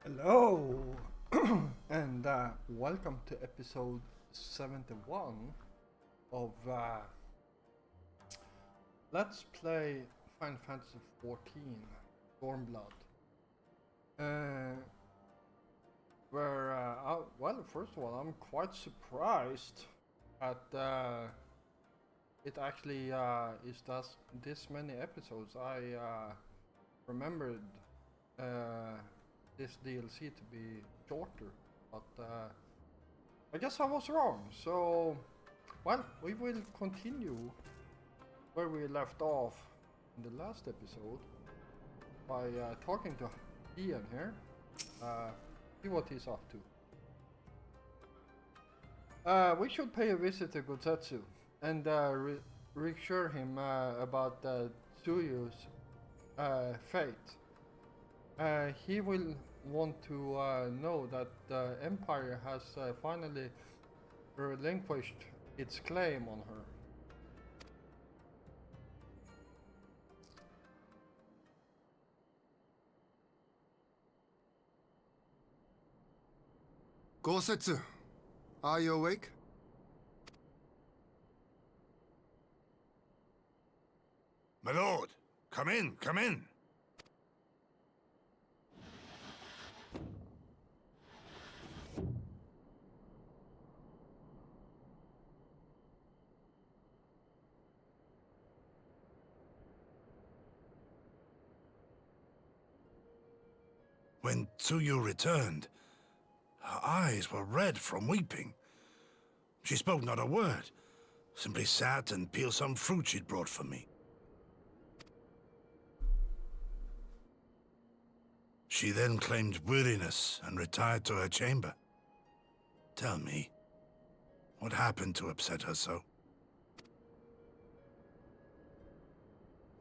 Hello, and welcome to episode 71 of Let's Play Final Fantasy XIV Stormblood. Well, first of all, I'm quite surprised at it actually is this many episodes. I remembered this DLC to be shorter, but I guess I was wrong. So, well, we will continue where we left off in the last episode by talking to Ian here. See what he's up to. We should pay a visit to Gotetsu and reassure him about Tsuyu's fate. He will want to know that the Empire has finally relinquished its claim on her. Gosetsu, are you awake? My lord, come in, come in. When Tsuyu returned, her eyes were red from weeping. She spoke not a word, simply sat and peeled some fruit she'd brought for me. She then claimed weariness and retired to her chamber. Tell me, what happened to upset her so?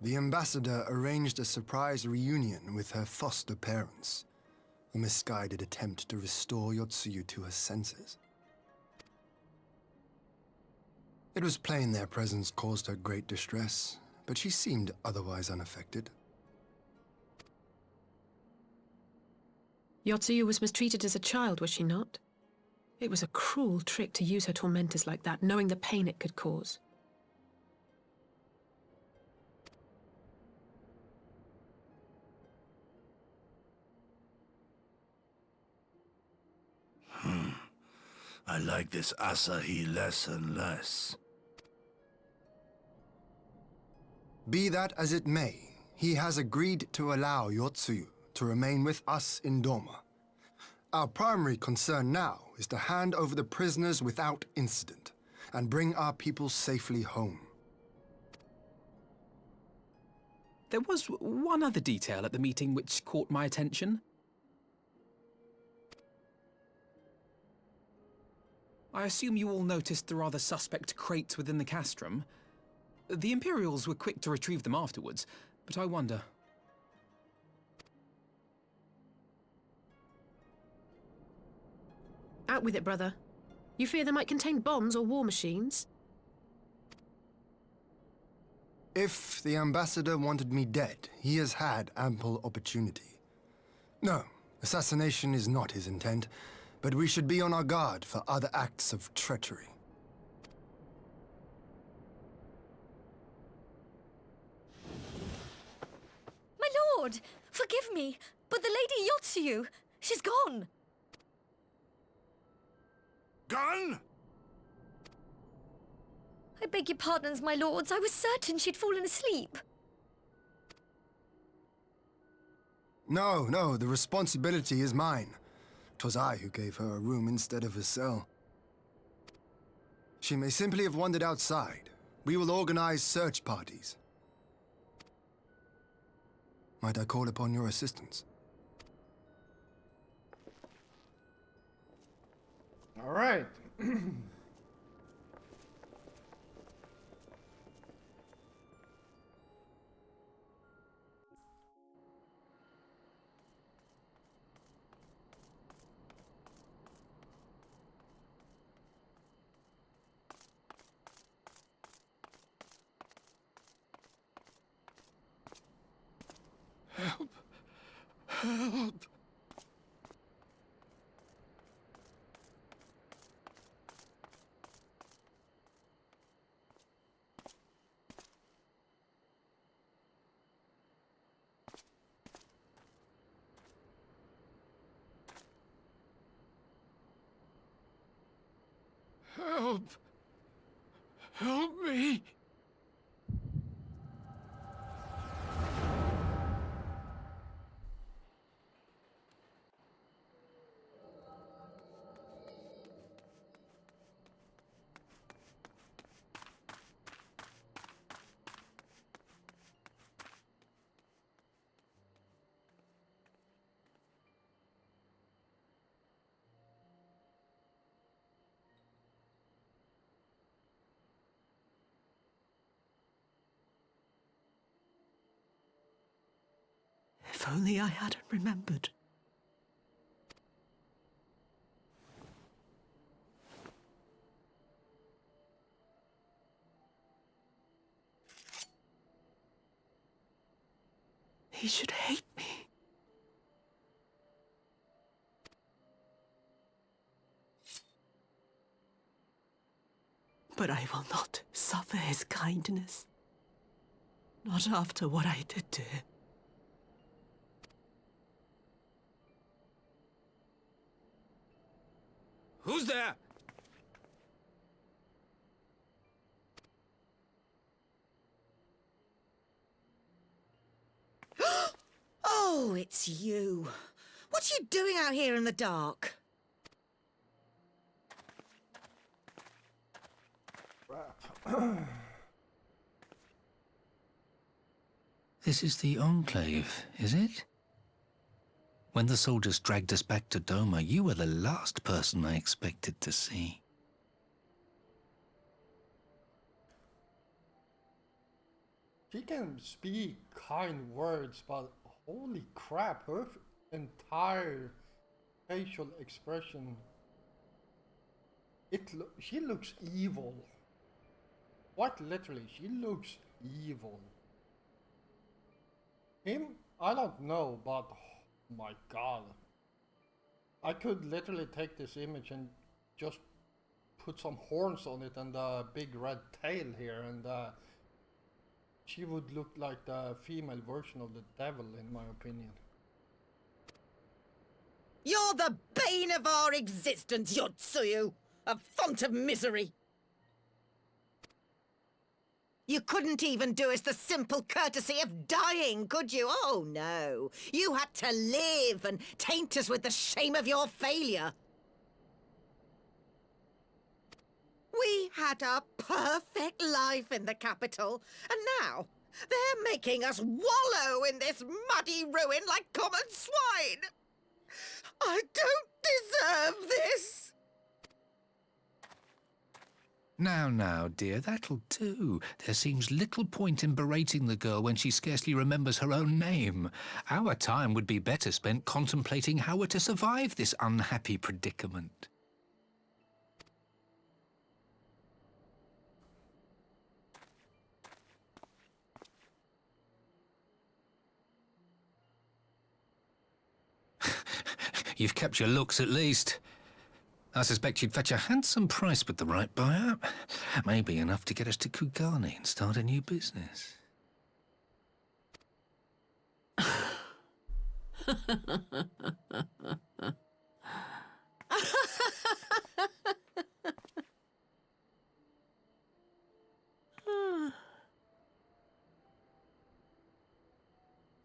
The ambassador arranged a surprise reunion with her foster parents. A misguided attempt to restore Yotsuyu to her senses. It was plain their presence caused her great distress, but she seemed otherwise unaffected. Yotsuyu was mistreated as a child, was she not? It was a cruel trick to use her tormentors like that, knowing the pain it could cause. I like this Asahi less and less. Be that as it may, he has agreed to allow Yotsuyu to remain with us in Doma. Our primary concern now is to hand over the prisoners without incident and bring our people safely home. There was one other detail at the meeting which caught my attention. I assume you all noticed the rather suspect crates within the castrum. The Imperials were quick to retrieve them afterwards, but I wonder. Out with it, brother. You fear they might contain bombs or war machines? If the ambassador wanted me dead, he has had ample opportunity. No, assassination is not his intent, but we should be on our guard for other acts of treachery. My lord! Forgive me, but the Lady Yotsuyu, she's gone! Gone? I beg your pardons, my lords. I was certain she'd fallen asleep. No, the responsibility is mine. 'Twas I who gave her a room instead of a cell. She may simply have wandered outside. We will organize search parties. Might I call upon your assistance? All right. Help! Help! Help! Help me! If only I hadn't remembered. He should hate me. But I will not suffer his kindness. Not after what I did to him. Who's there? Oh, it's you. What are you doing out here in the dark? This is the Enclave, is it? When the soldiers dragged us back to Doma, you were the last person I expected to see. She can speak kind words, but holy crap, her entire facial expression, she looks evil. Quite literally, she looks evil. Him, I don't know, but oh my god. I could literally take this image and just put some horns on it and a big red tail here, and she would look like the female version of the devil, in my opinion. You're the bane of our existence, Yotsuyu! A font of misery! You couldn't even do us the simple courtesy of dying, could you? Oh, no. You had to live and taint us with the shame of your failure. We had a perfect life in the capital, and now they're making us wallow in this muddy ruin like common swine. I don't deserve this. Now, dear, that'll do. There seems little point in berating the girl when she scarcely remembers her own name. Our time would be better spent contemplating how we're to survive this unhappy predicament. You've kept your looks, at least. I suspect you'd fetch a handsome price with the right buyer. Maybe enough to get us to Kugane and start a new business.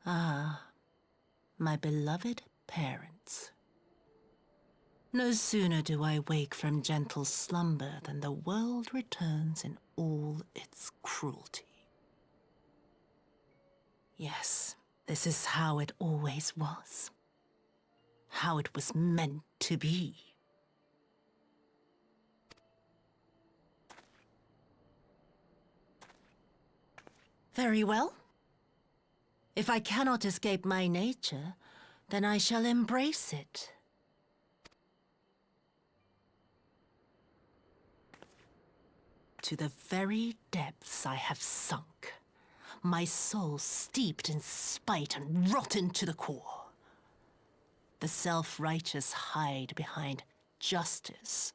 Ah, my beloved parents. No sooner do I wake from gentle slumber than the world returns in all its cruelty. Yes, this is how it always was. How it was meant to be. Very well. If I cannot escape my nature, then I shall embrace it. To the very depths I have sunk, my soul steeped in spite and rotten to the core. The self-righteous hide behind justice,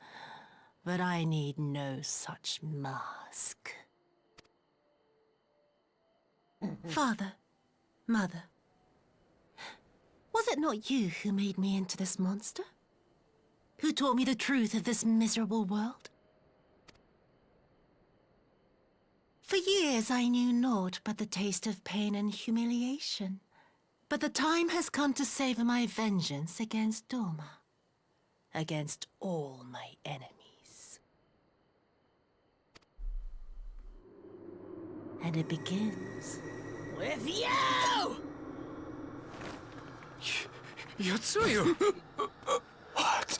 but I need no such mask. Father, Mother, was it not you who made me into this monster? Who taught me the truth of this miserable world? For years I knew naught but the taste of pain and humiliation. But the time has come to savor my vengeance against Doma. Against all my enemies. And it begins with you! Yotsuyu! What?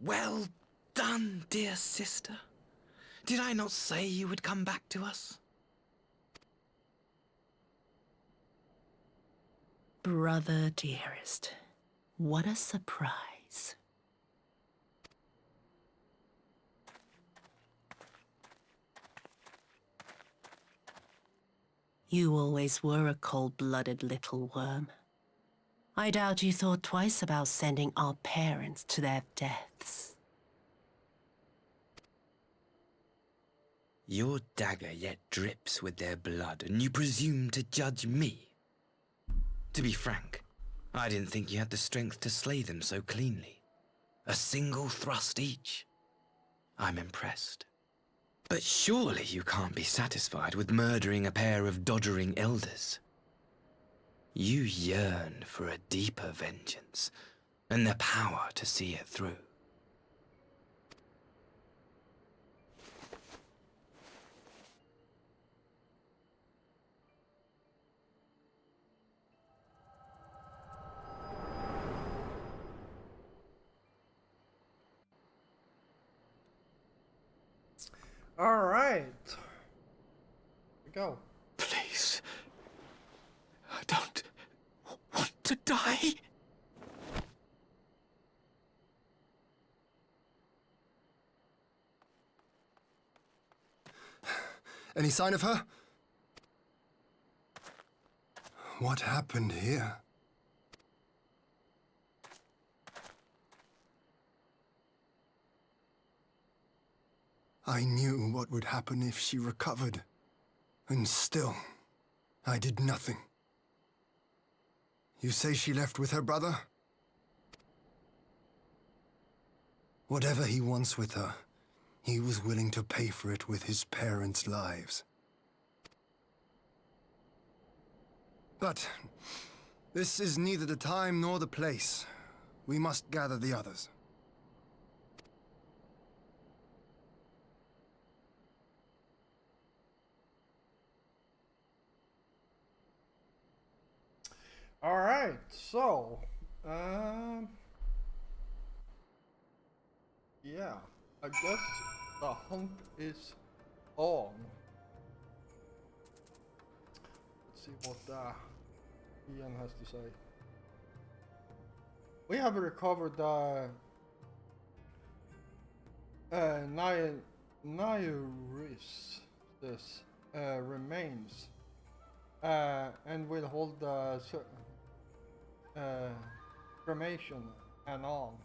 Well done, dear sister. Did I not say you would come back to us? Brother dearest, what a surprise. You always were a cold-blooded little worm. I doubt you thought twice about sending our parents to their deaths. Your dagger yet drips with their blood, and you presume to judge me? To be frank, I didn't think you had the strength to slay them so cleanly. A single thrust each. I'm impressed. But surely you can't be satisfied with murdering a pair of doddering elders. You yearn for a deeper vengeance, and the power to see it through. All right. Here we go. Please. I don't want to die. Any sign of her? What happened here? I knew what would happen if she recovered. And still, I did nothing. You say she left with her brother? Whatever he wants with her, he was willing to pay for it with his parents' lives. But this is neither the time nor the place. We must gather the others. All right, so, yeah, I guess the hunt is on. Let's see what Ian has to say. We have recovered Nairis' remains, and will hold the cremation and all.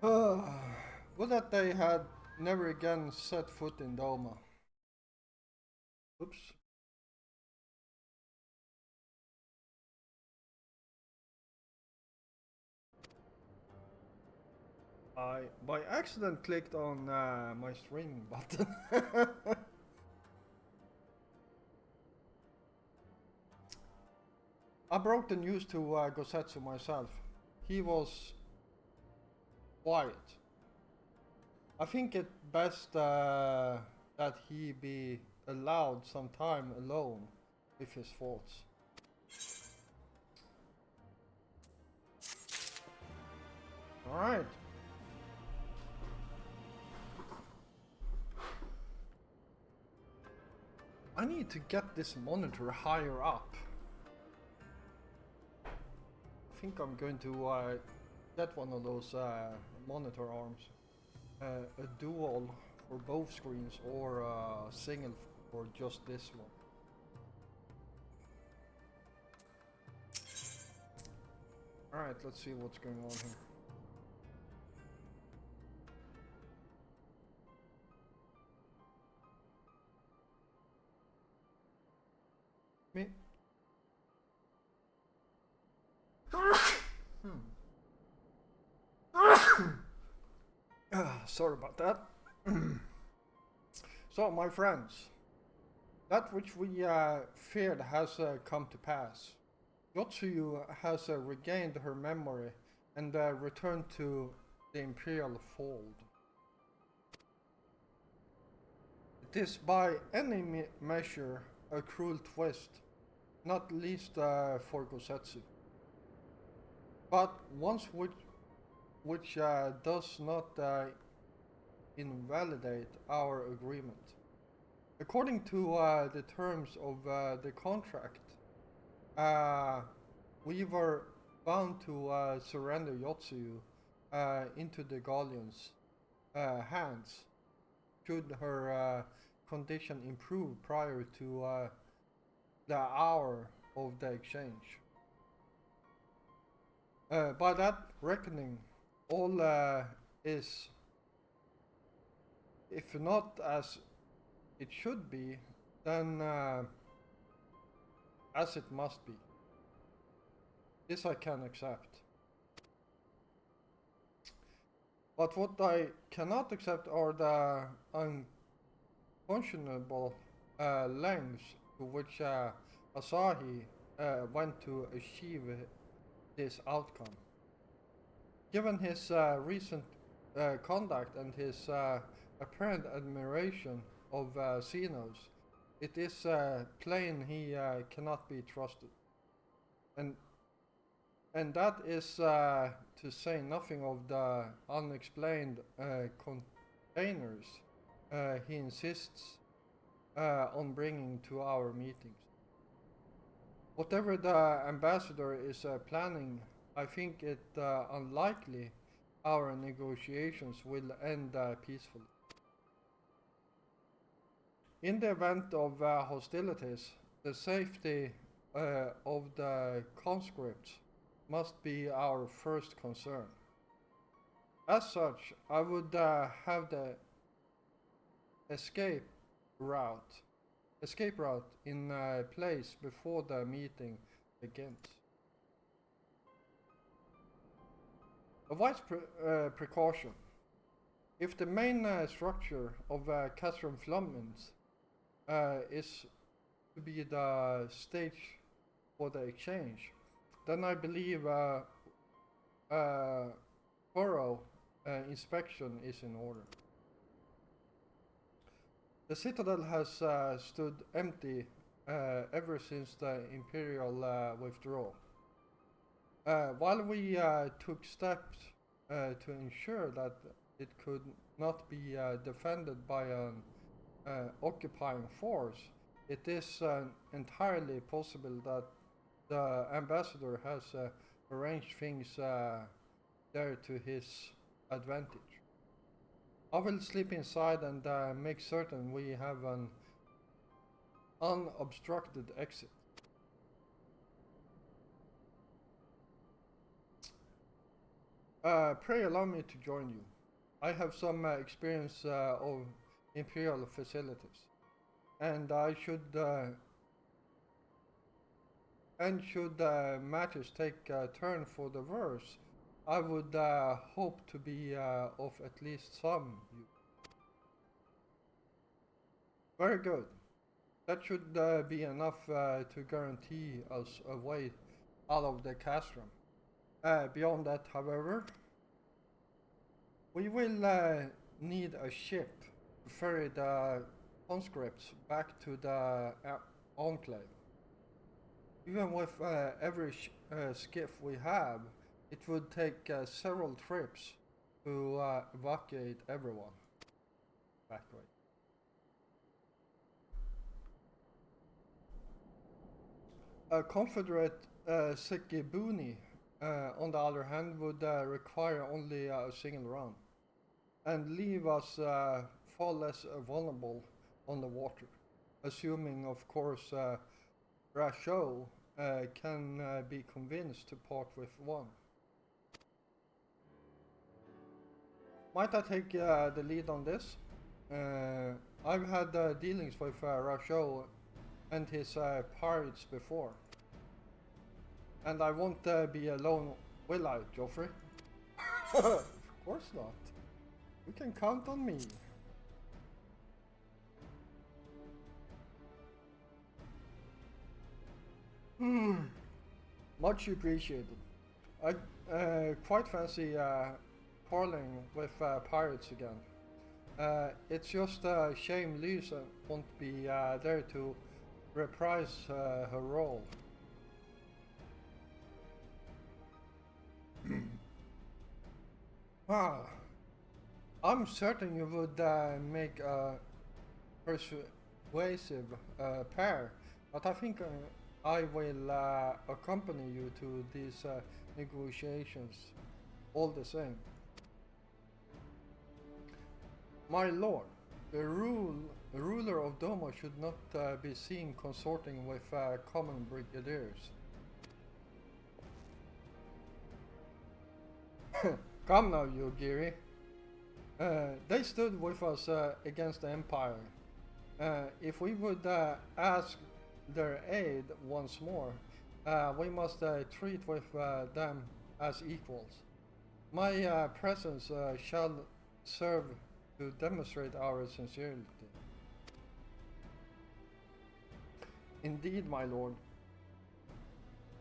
Would that they had never again set foot in Doma. Oops. I by accident clicked on my streaming button. I broke the news to Gosetsu myself. He was quiet. I think it best that he be allowed some time alone with his thoughts. Alright. I need to get this monitor higher up. think I'm going to get one of those monitor arms. A dual for both screens or single for just this one. Alright, let's see what's going on here. Me? Sorry about that. So, my friends, that which we feared has come to pass. Yotsuyu has regained her memory and returned to the Imperial fold. It is by any measure a cruel twist, not least for Gosetsu, but once which does not invalidate our agreement. According to the terms of the contract, we were bound to surrender Yotsuyu into the Galleon's hands should her condition improve prior to the hour of the exchange. By that reckoning, all is, if not as it should be, then as it must be. This I can accept. But what I cannot accept are the unconscionable lengths to which Asahi went to achieve this outcome. Given his recent conduct and his apparent admiration of Xenos, it is plain he cannot be trusted. And that is to say nothing of the unexplained containers he insists on bringing to our meetings. Whatever the ambassador is planning, I think it unlikely our negotiations will end peacefully. In the event of hostilities, the safety of the conscripts must be our first concern. As such, I would have the escape route in place before the meeting begins. A wise precaution. If the main structure of Castrum Flummins is to be the stage for the exchange, then I believe thorough inspection is in order. The citadel has stood empty ever since the Imperial withdrawal. While we took steps to ensure that it could not be defended by an occupying force, it is entirely possible that the ambassador has arranged things there to his advantage. I will sleep inside and make certain we have an unobstructed exit. Pray allow me to join you. I have some experience of Imperial facilities, and should matters take a turn for the worse, I would hope to be of at least some use. Very good. That should be enough to guarantee us a way out of the castrum. Beyond that, however, we will need a ship to ferry the conscripts back to the enclave. Even with every skiff we have, it would take several trips to evacuate everyone. Evacuate. A Confederate Sekibuni on the other hand, would require only a single run and leave us far less vulnerable on the water, assuming, of course, Rachel can be convinced to part with one. Might I take the lead on this? I've had dealings with Rachel and his pirates before. And I won't be alone, will I, Joffrey? Of course not. You can count on me. Much appreciated. I quite fancy parlaying with pirates again. It's just a shame Lisa won't be there to reprise her role. I'm certain you would make a persuasive pair, but I think I will accompany you to these negotiations all the same. My lord, the ruler of Doma should not be seen consorting with common brigadiers. Come now, you Giri. They stood with us against the Empire. If we would ask their aid once more, we must treat with them as equals. My presence shall serve to demonstrate our sincerity. Indeed, my lord.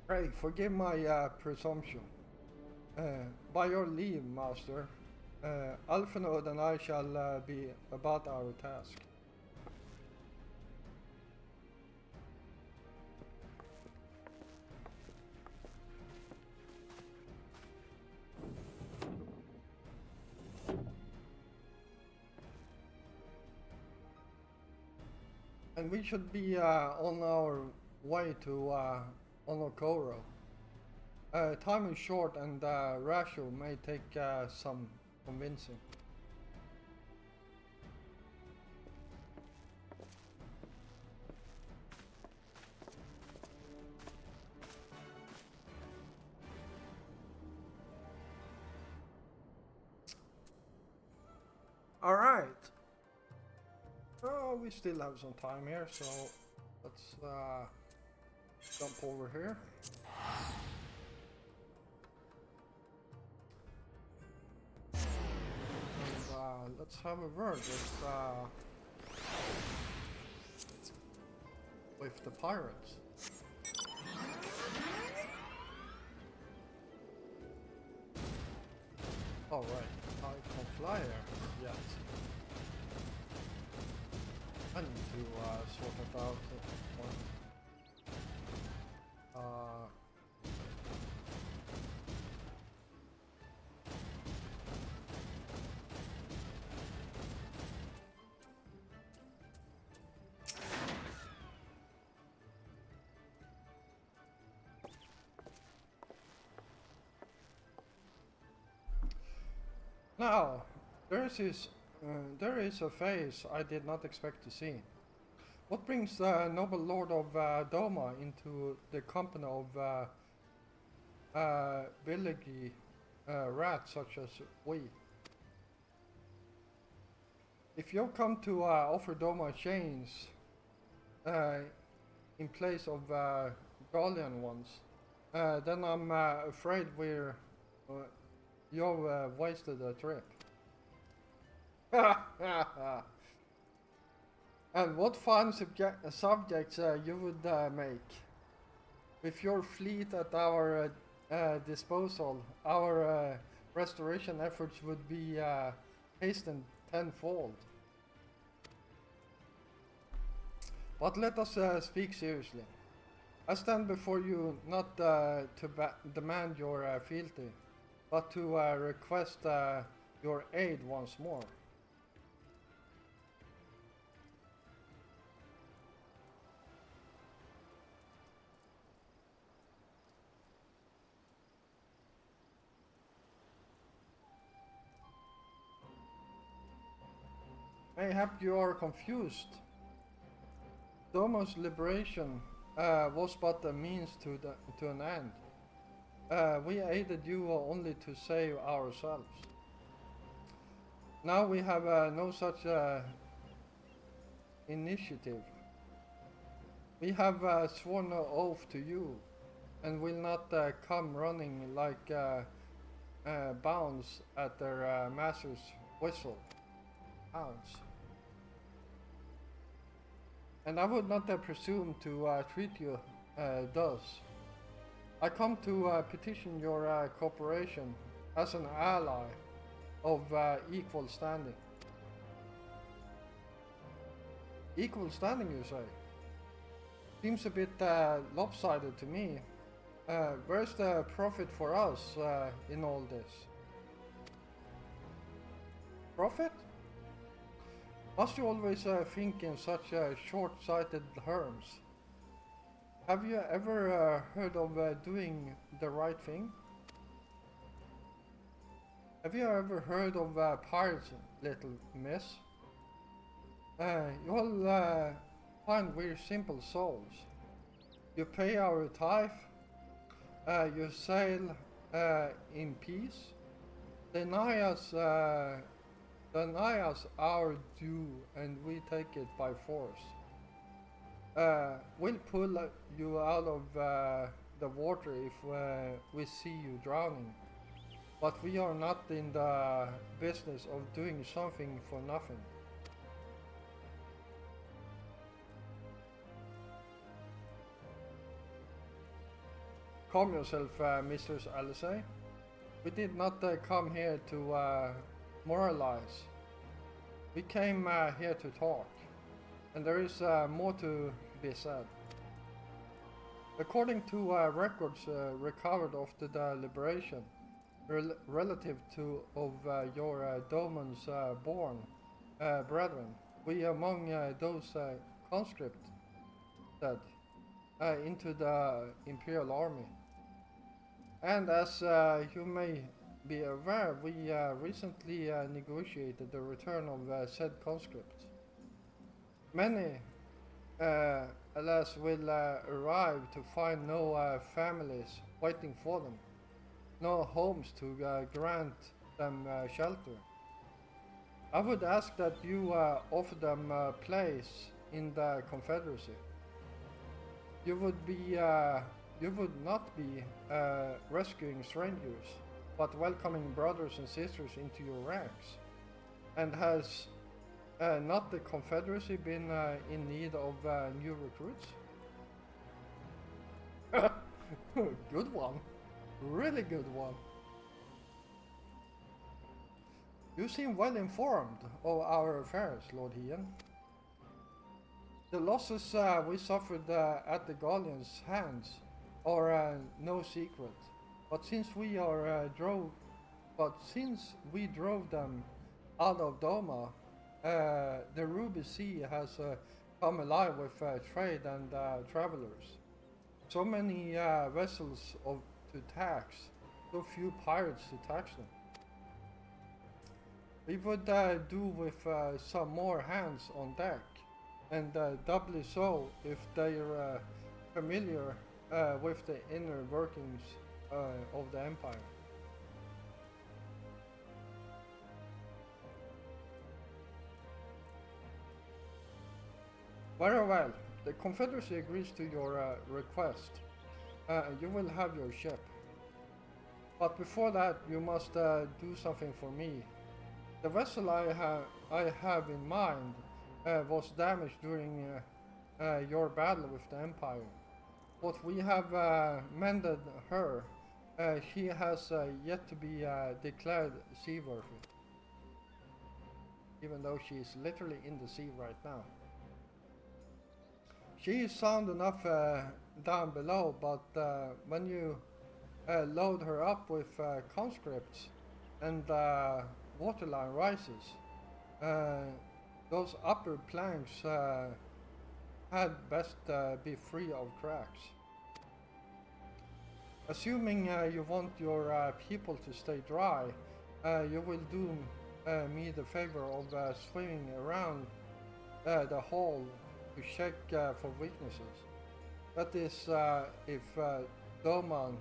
Pray, forgive my presumption. By your leave, master, Alfenod and I shall be about our task. And we should be on our way to Onokoro. Time is short and Rasho may take some convincing. All right. Oh, we still have some time here, so let's jump over here. And let's have a word with the pirates. All right, I can't fly here yet. I need to sort it out at this point. Now, there is a face I did not expect to see. What brings the noble lord of Doma into the company of village rats such as we? If you come to offer Doma chains in place of Gallian ones, then I'm afraid you've wasted a trip. And what fun subjects you would make. With your fleet at our disposal, our restoration efforts would be hastened tenfold. But let us speak seriously. I stand before you not to demand your fealty, but to request your aid once more. Mayhap you are confused. Domo's liberation was but a means to an end. We aided you only to save ourselves. Now we have no such initiative. We have sworn an oath to you, and will not come running like bounds at their master's whistle. Hounds. And I would not presume to treat you thus. I come to petition your cooperation as an ally of equal standing. Equal standing, you say? Seems a bit lopsided to me. Where's the profit for us in all this? Profit? Must you always think in such short-sighted terms? Have you ever heard of doing the right thing? Have you ever heard of pirates, little miss? You'll find we're simple souls. You pay our tithe, you sail in peace, deny us our due, and we take it by force. We'll pull you out of the water if we see you drowning, but we are not in the business of doing something for nothing. Calm yourself, Mistress Alice. We did not come here to moralize. We came here to talk, and there is more to be said. According to records recovered after the liberation, relative to of your Domon's born brethren, we among those conscripted into the Imperial Army. And as you may be aware, we recently negotiated the return of said conscripts. Many, alas, will arrive to find no families waiting for them, no homes to grant them shelter. I would ask that you offer them a place in the Confederacy. You would not be rescuing strangers, but welcoming brothers and sisters into your ranks. And has not the Confederacy been in need of new recruits? Good one. Really good one. You seem well informed of our affairs, Lord Hien. The losses we suffered at the Gallians' hands are no secret, but since we drove them out of Doma, the Ruby Sea has come alive with trade and travelers. So many vessels to tax, so few pirates to tax them. We would do with some more hands on deck, and doubly so if they're familiar with the inner workings of the Empire. Very well. The Confederacy agrees to your request. You will have your ship. But before that, you must do something for me. The vessel I have in mind was damaged during your battle with the Empire. But we have mended her. She has yet to be declared seaworthy, even though she is literally in the sea right now. She is sound enough down below, but when you load her up with conscripts and waterline rises, those upper planks had best be free of cracks. Assuming you want your people to stay dry, you will do me the favor of swimming around the hall to check for weaknesses. That is, if Doman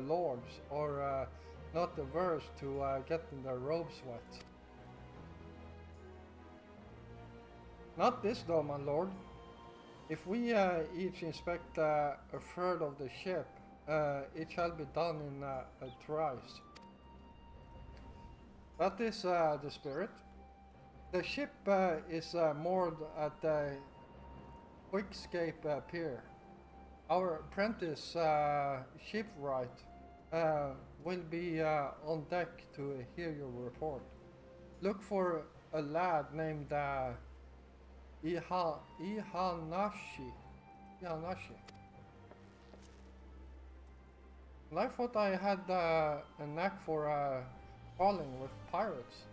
lords are not averse to getting their robes wet. Not this Doman lord. If we each inspect a third of the ship, it shall be done in a trice. That is the spirit. The ship is moored at the Quickscape Pier. Our apprentice shipwright will be on deck to hear your report. Look for a lad named Ihanashi. And I thought I had a knack for falling with pirates.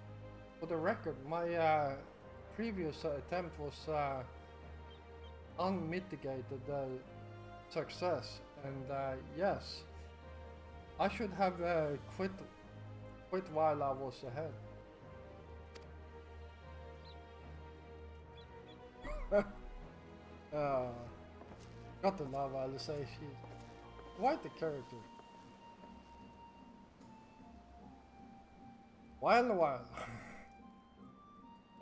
For the record, my previous attempt was unmitigated success, and yes, I should have quit while I was ahead. Got to love Alice. She's quite the character. While.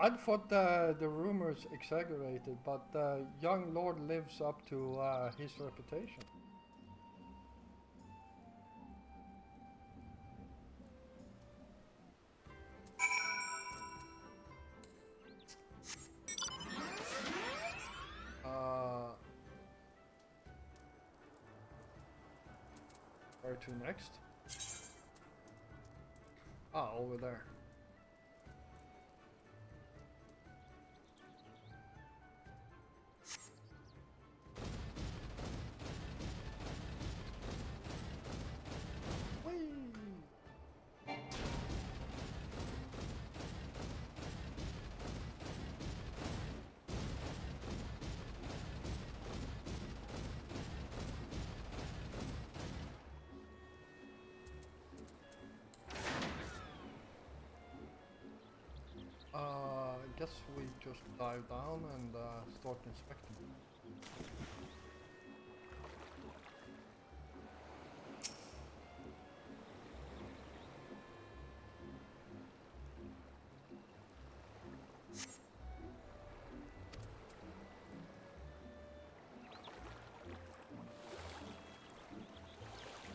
I thought the rumors exaggerated, but young Lord lives up to his reputation. Where to next? Ah, over there. I guess we just dive down and start inspecting.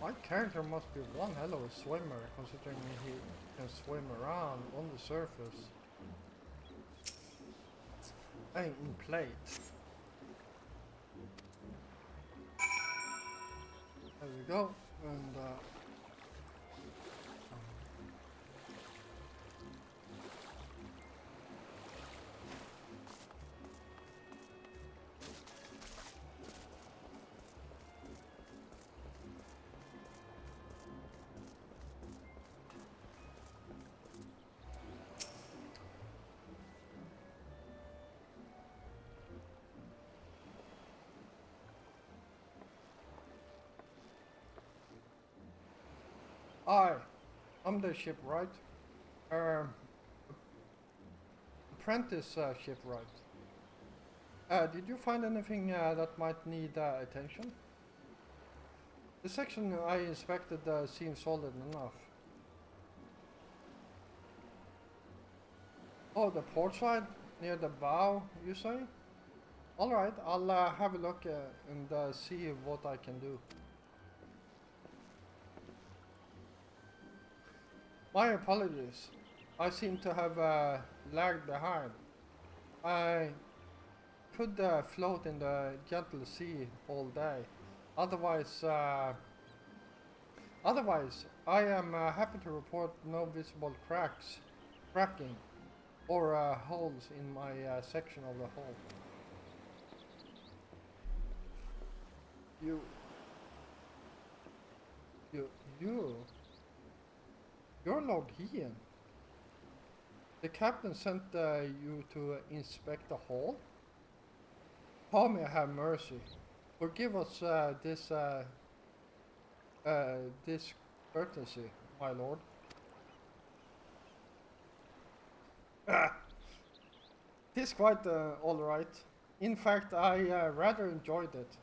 My character must be one hell of a swimmer, considering he can swim around on the surface. And in plate. There we go, and I'm the shipwright. Apprentice shipwright. Did you find anything that might need attention? The section I inspected seems solid enough. Oh, the port side? Near the bow, you say? Alright, I'll have a look and see what I can do. My apologies. I seem to have lagged behind. I could float in the gentle sea all day. Otherwise, I am happy to report no visible cracking, or holes in my section of the hull. You're Lord Ian. The captain sent you to inspect the hull? Oh, may I have mercy. Forgive us this courtesy, my lord. It is quite alright. In fact, I rather enjoyed it.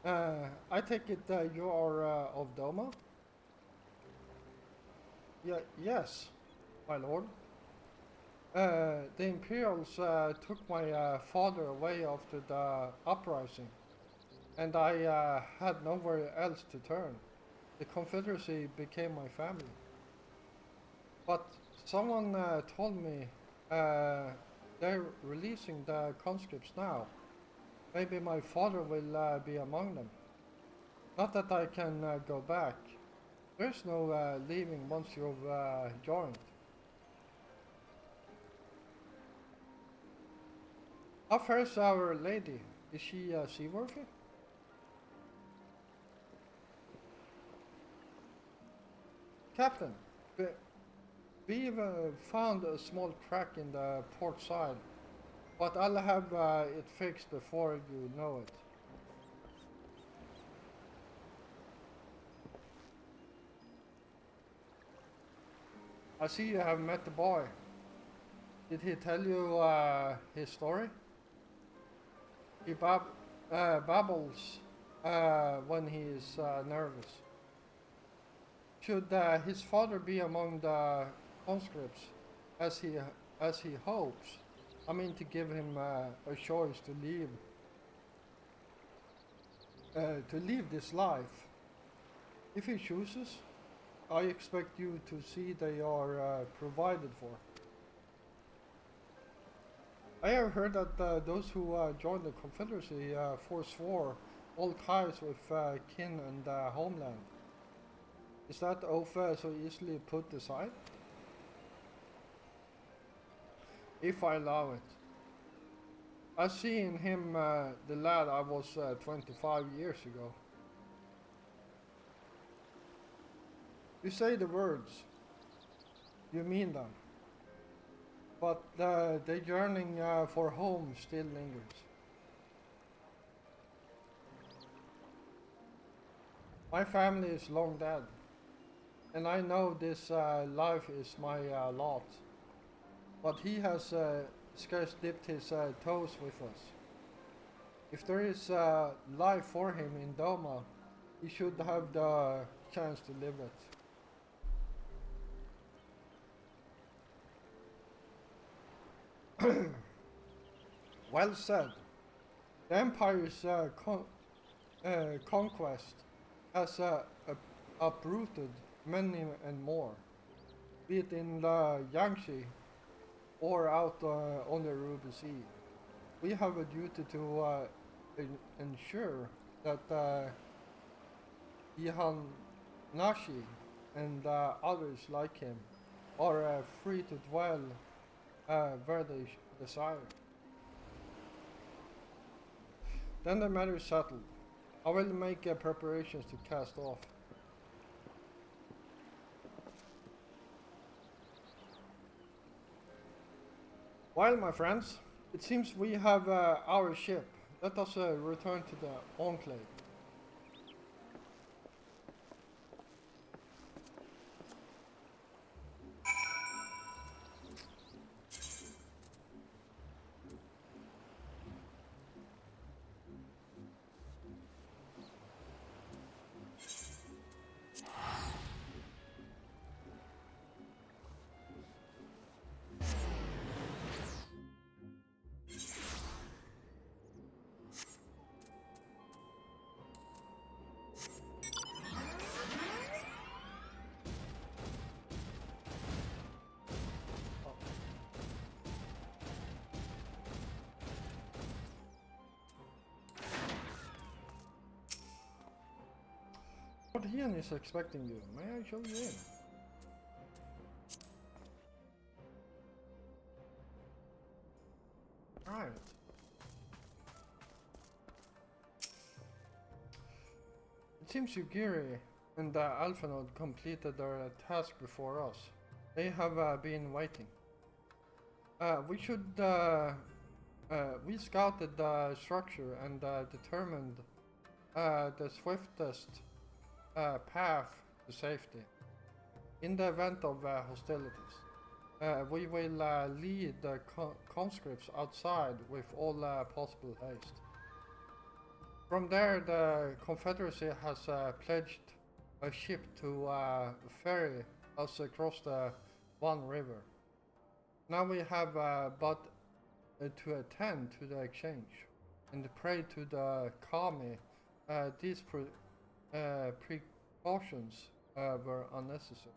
I take it you are of Doma? Yes, my lord. The Imperials took my father away after the uprising, and I had nowhere else to turn. The Confederacy became my family. But someone told me they're releasing the conscripts now. Maybe my father will be among them. Not that I can go back. There's no leaving once you've joined. How fares our lady? Is she seaworthy? Captain, we've found a small crack in the port side, but I'll have it fixed before you know it. I see you have met the boy. Did he tell you his story? He babbles when he is nervous. Should his father be among the conscripts, as he hopes, I mean to give him a choice to leave this life. If he chooses, I expect you to see they are provided for. I have heard that those who joined the Confederacy forswore all ties with kin and homeland. Is that oath so easily put aside? If I allow it. I see in him the lad I was 25 years ago. You say the words, you mean them, but the yearning for home still lingers. My family is long dead, and I know this life is my lot, but he has scarce dipped his toes with us. If there is life for him in Doma, he should have the chance to live it. Well said. The Empire's conquest has uprooted many and more, be it in the Yangtze or out on the Ruby Sea. We have a duty to ensure that Ihan Nashi and others like him are free to dwell where they desire. Then the matter is settled. I will make preparations to cast off. Well, my friends, it seems we have our ship. Let us return to the Enclave. Lord Ian is expecting you. May I show you in? Alright. It seems Yugiri and Alphanode completed their task before us. They have been waiting. We scouted the structure and determined the swiftest path to safety in the event of hostilities. we will lead the conscripts outside with all possible haste. From there, the Confederacy has pledged a ship to ferry us across the One River. Now we have but to attend to the exchange and pray to the Kami. These precautions were unnecessary.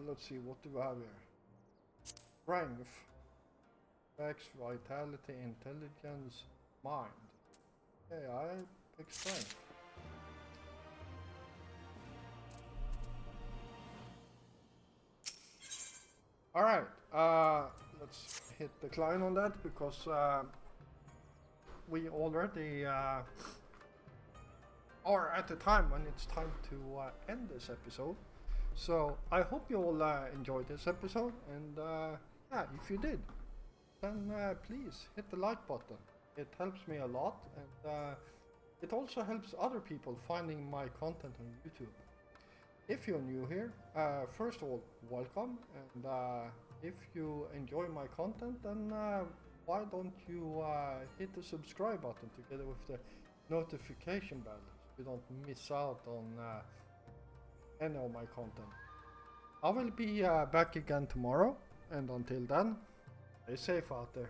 Let's see, what do we have here? Strength, X, vitality, intelligence, mind. Okay, I pick strength. Alright, let's hit decline on that because we already are at the time when it's time to end this episode. So I hope you all enjoyed this episode, and yeah, if you did, then please hit the like button. It helps me a lot, and it also helps other people finding my content on YouTube. If you're new here, first of all, welcome, and if you enjoy my content, then why don't you hit the subscribe button together with the notification bell so you don't miss out on any of my content. I will be back again tomorrow, and until then, stay safe out there.